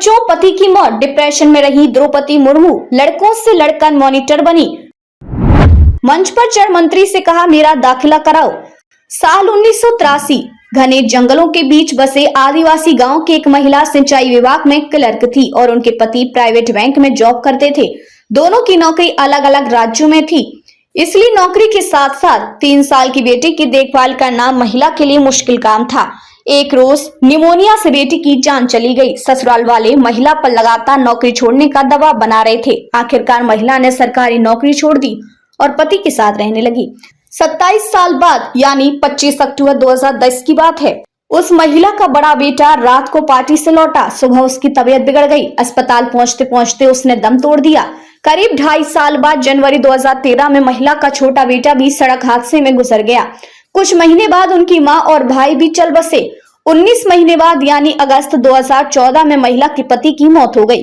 बच्चों, पति की मौत, डिप्रेशन में रही द्रौपदी मुर्मू, लड़कों से लड़का मॉनिटर बनी। मंच पर चढ़ मंत्री से कहा, मेरा दाखिला कराओ। साल 1983 घने जंगलों के बीच बसे आदिवासी गांव की एक महिला सिंचाई विभाग में क्लर्क थी और उनके पति प्राइवेट बैंक में जॉब करते थे। दोनों की नौकरी अलग अलग राज्यों में थी, इसलिए नौकरी के साथ साथ 3 साल की बेटी की देखभाल करना महिला के लिए मुश्किल काम था। एक रोज निमोनिया से बेटी की जान चली गई। ससुराल वाले महिला पर लगातार नौकरी छोड़ने का दबाव बना रहे थे। आखिरकार महिला ने सरकारी नौकरी छोड़ दी और पति के साथ रहने लगी। 27 साल बाद यानी 25 अक्टूबर 2010 की बात है। उस महिला का बड़ा बेटा रात को पार्टी से लौटा। सुबह उसकी तबीयत बिगड़ गई। अस्पताल पहुंचते पहुंचते उसने दम तोड़ दिया। करीब 2.5 साल बाद जनवरी 2013 में महिला का छोटा बेटा भी सड़क हादसे में गुजर गया। कुछ महीने बाद उनकी मां और भाई भी चल बसे। 19 महीने बाद यानी अगस्त 2014 में महिला के पति की मौत हो गई।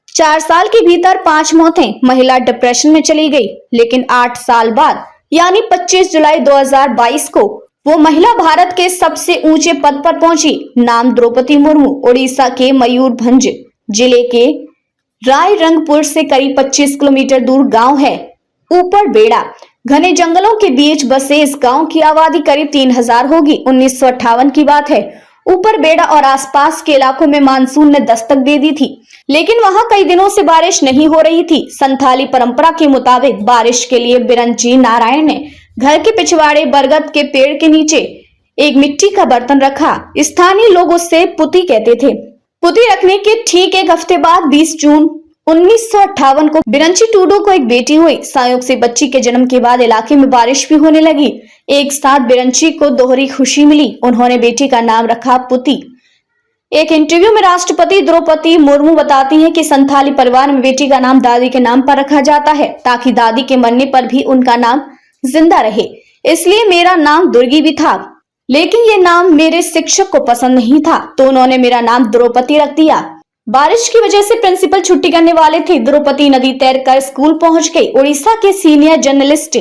4 साल के भीतर 5 मौतें। महिला डिप्रेशन में चली गई। लेकिन 8 साल बाद यानी 25 जुलाई 2022 को वो महिला भारत के सबसे ऊंचे पद पर पहुंची। नाम द्रौपदी मुर्मू। उड़ीसा के मयूरभंज जिले के रायरंगपुर से करीब 25 किलोमीटर दूर गांव है ऊपर बेड़ा। घने जंगलों के बीच बसे इस गांव की आबादी करीब 3000 होगी। 1958 की बात है। ऊपर बेड़ा और आसपास के इलाकों में मानसून ने दस्तक दे दी थी, लेकिन वहां कई दिनों से बारिश नहीं हो रही थी। संथाली परंपरा के मुताबिक बारिश के लिए बिरंची नारायण ने घर के पिछवाड़े बरगद के पेड़ के नीचे एक मिट्टी का बर्तन रखा। स्थानीय लोग उससे पुती कहते थे। पुती रखने के ठीक एक हफ्ते बाद 20 जून 1958 को बिरंची टूडू को एक बेटी हुई। संयोग से बच्ची के जन्म के बाद इलाके में बारिश भी होने लगी। एक साथ बिरंची को दोहरी खुशी मिली। उन्होंने बेटी का नाम रखा पुती। एक इंटरव्यू में राष्ट्रपति द्रौपदी मुर्मू बताती हैं कि संथाली परिवार में बेटी का नाम दादी के नाम पर रखा जाता है ताकि दादी के मरने पर भी उनका नाम जिंदा रहे। इसलिए मेरा नाम दुर्गी भी था, लेकिन ये नाम मेरे शिक्षक को पसंद नहीं था, तो उन्होंने मेरा नाम द्रौपदी रख दिया। बारिश की वजह से प्रिंसिपल छुट्टी करने वाले थे। द्रौपदी नदी तैरकर स्कूल पहुंच गई। उड़ीसा के सीनियर जर्नलिस्ट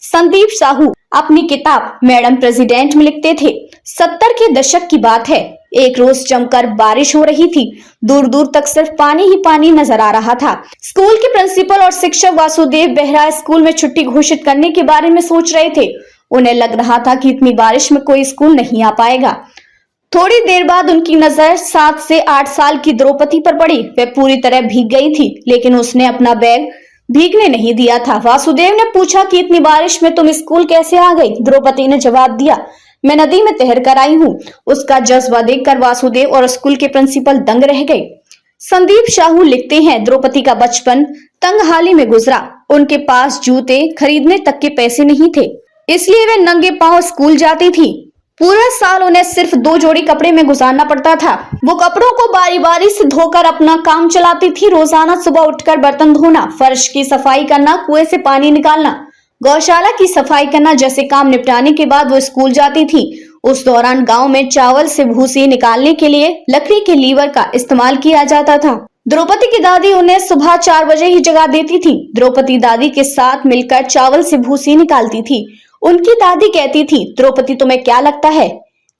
संदीप साहू अपनी किताब मैडम प्रेसिडेंट में लिखते थे। 70 के दशक की बात है। एक रोज जमकर बारिश हो रही थी। दूर दूर तक सिर्फ पानी ही पानी नजर आ रहा था। स्कूल के प्रिंसिपल और शिक्षक वासुदेव बेहरा स्कूल में छुट्टी घोषित करने के बारे में सोच रहे थे। उन्हें लग रहा था कि इतनी बारिश में कोई स्कूल नहीं आ पाएगा। थोड़ी देर बाद उनकी नजर 7 से 8 साल की द्रौपदी पर पड़ी। वह पूरी तरह भीग गई थी, लेकिन उसने अपना बैग भीगने नहीं दिया था। वासुदेव ने पूछा कि इतनी बारिश में तुम स्कूल कैसे आ गई? द्रौपदी ने जवाब दिया, मैं नदी में तैर कर आई हूँ। उसका जज्बा देखकर वासुदेव और स्कूल के प्रिंसिपल दंग रह गए। संदीप साहू लिखते हैं, द्रौपदी का बचपन तंगहाली में गुजरा। उनके पास जूते खरीदने तक के पैसे नहीं थे, इसलिए वे नंगे पांव स्कूल जाती थी। पूरा साल उन्हें सिर्फ 2 जोड़ी कपड़े में गुजारना पड़ता था। वो कपड़ों को बारी बारी से धोकर अपना काम चलाती थी। रोजाना सुबह उठकर बर्तन धोना, फर्श की सफाई करना, कुएं से पानी निकालना, गौशाला की सफाई करना जैसे काम निपटाने के बाद वो स्कूल जाती थी। उस दौरान गांव में चावल से भूसी निकालने के लिए लकड़ी के लीवर का इस्तेमाल किया जाता था। द्रौपदी की दादी उन्हें सुबह 4 बजे ही जगा देती थी। द्रौपदी दादी के साथ मिलकर चावल से भूसी निकालती थी। उनकी दादी कहती थी, द्रौपदी तुम्हें क्या लगता है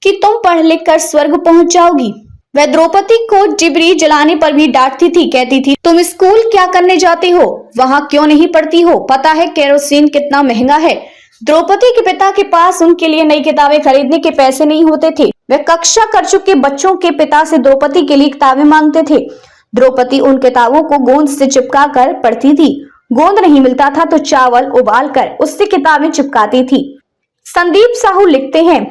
कि तुम पढ़ लिख कर स्वर्ग पहुंच जाओगी? वह द्रौपदी को डिबरी जलाने पर भी डांटती थी। कहती थी, तुम स्कूल क्या करने जाती हो? वहां क्यों नहीं पढ़ती हो? पता है केरोसिन कितना महंगा है। द्रौपदी के पिता के पास उनके लिए नई किताबें खरीदने के पैसे नहीं होते थे। वह कक्षा कर चुके बच्चों के पिता से द्रौपदी के लिए किताबें मांगते थे। द्रौपदी उन किताबों को गोंद से चिपका कर पढ़ती थी। गोंद नहीं मिलता था तो चावल उबालकर उससे किताबें चिपकाती थी। संदीप साहू लिखते हैं,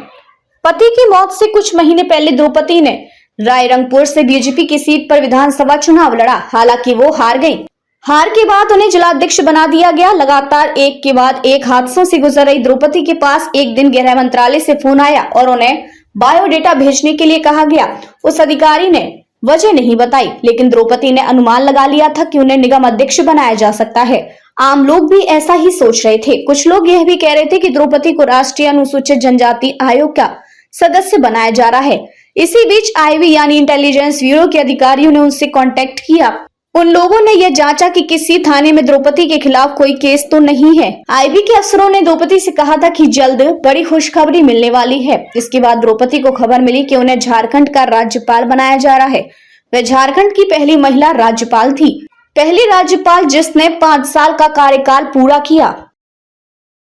पति की मौत से कुछ महीने पहले द्रौपदी ने रायरंगपुर से बीजेपी की सीट पर विधानसभा चुनाव लड़ा। हालांकि वो हार गई। हार के बाद उन्हें जिलाध्यक्ष बना दिया गया। लगातार एक के बाद एक हादसों से गुजर रही द्रौपदी के पास एक दिन गृह मंत्रालय से फोन आया और उन्हें बायोडेटा भेजने के लिए कहा गया। उस अधिकारी ने वजह नहीं बताई, लेकिन द्रौपदी ने अनुमान लगा लिया था कि उन्हें निगम अध्यक्ष बनाया जा सकता है। आम लोग भी ऐसा ही सोच रहे थे। कुछ लोग यह भी कह रहे थे कि द्रौपदी को राष्ट्रीय अनुसूचित जनजाति आयोग का सदस्य बनाया जा रहा है। इसी बीच आईबी यानी इंटेलिजेंस ब्यूरो के अधिकारियों ने उनसे कांटेक्ट किया। उन लोगों ने यह जांचा कि किसी थाने में द्रौपदी के खिलाफ कोई केस तो नहीं है। आईबी के अफसरों ने द्रौपदी से कहा था कि जल्द बड़ी खुशखबरी मिलने वाली है। इसके बाद द्रौपदी को खबर मिली कि उन्हें झारखंड का राज्यपाल बनाया जा रहा है। वे झारखंड की पहली महिला राज्यपाल थी, पहली राज्यपाल जिसने 5 साल का कार्यकाल पूरा किया।